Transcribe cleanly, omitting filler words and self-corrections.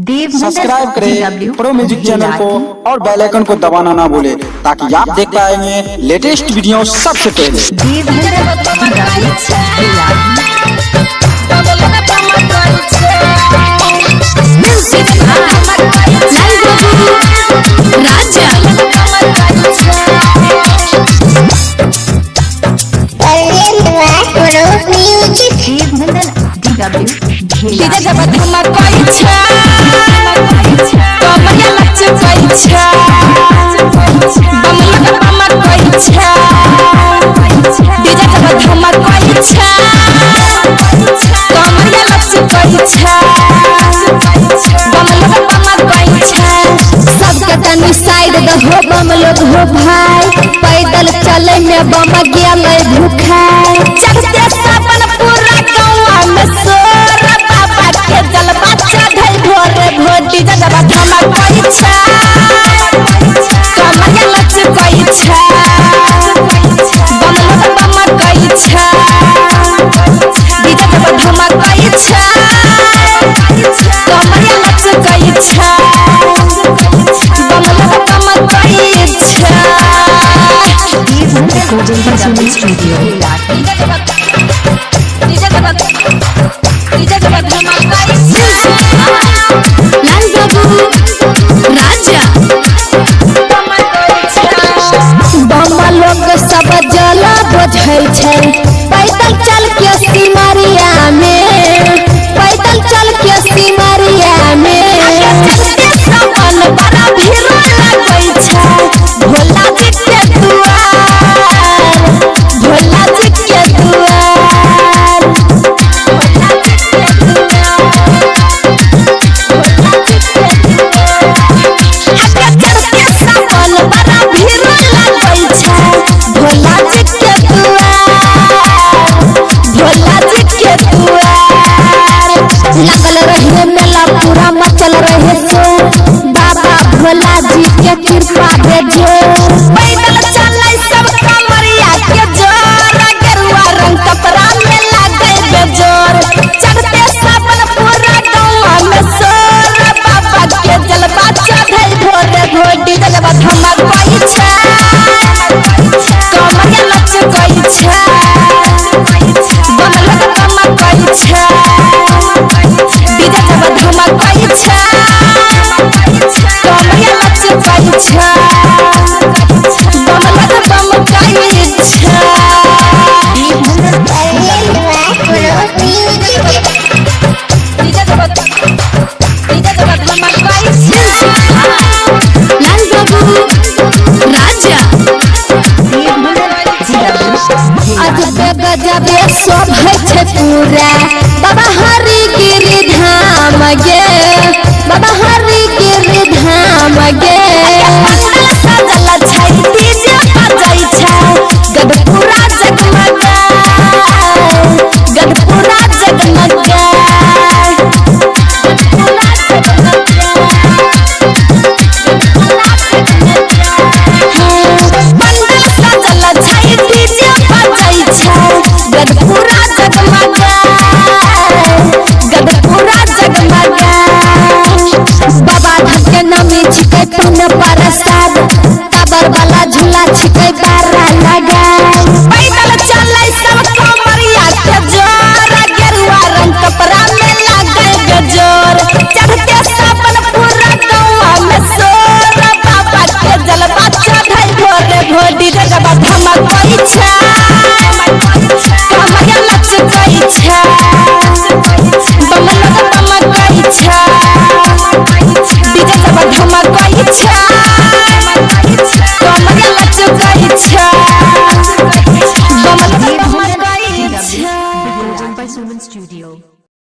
Subscribe करें pro music channel को और बेल आइकन को दबाना ना भूले ताकि आप देख पाएंगे लेटेस्ट वीडियो सबसे पहले। हो बम लोग हो भाई पैदल चले में बम गेले भूखाई चढ़ते सावन पूरा गाँव में सोर बाबा के जलवा चढ़े भोरे भोटी जगह धमा कोई छा कमरिया लच कोई छा बम लोग बम कोई छा डीजे जब धमा कोई छा कमरिया लच कोई छा सब जल बोझै छै पैदल चल के सिमरिया में पैदल चल के सिमरिया में सावन बड़ा भीड़ लगै छै भोला जी के दुआर भोला जी के दुआर सावन बड़ा भीड़ लगै छै भोला जी के दुआर भोला जी के दुआर लगल रहे मेला पूरा मचल रहे सो बाबा भोला जी के कृपा भेजो पैदल चलै सब कमरिया के जोर गेरुआ रंग कपड़ा में लागे बेजोर चढ़ते सावन पूरा गाँव में सोर बाबा के जलवा चढ़े भोरे भोटी जलवा धमा कोई छा कमरिया लच कोई छा बम लोग बम कोई छा डीजे जब धमा कोई छा कमरिया लच कोई छा बम लोग बम कोई छा डीजे जब धमा कोई छा लाल बाबू राजा अजबे गजबे शोभै छै पूरा बाबा हरि गिरि धाम गे बाबा हरि गिरि धाम गे सजल छै डीजे बजै छै गदपुरा जगमगाए गदपुरा जगमगाए प्रसाद कबर वाला झूला छिकै तारा लगा पैदल चलै सब कमरिया के जोर गेरुआ रंग कपड़ा में लागे बेजोर चढ़ते सावन पूरा गाँव में सोर बाबा के जलवा चढ़े भोरे भोटी जगह धमा कोई छा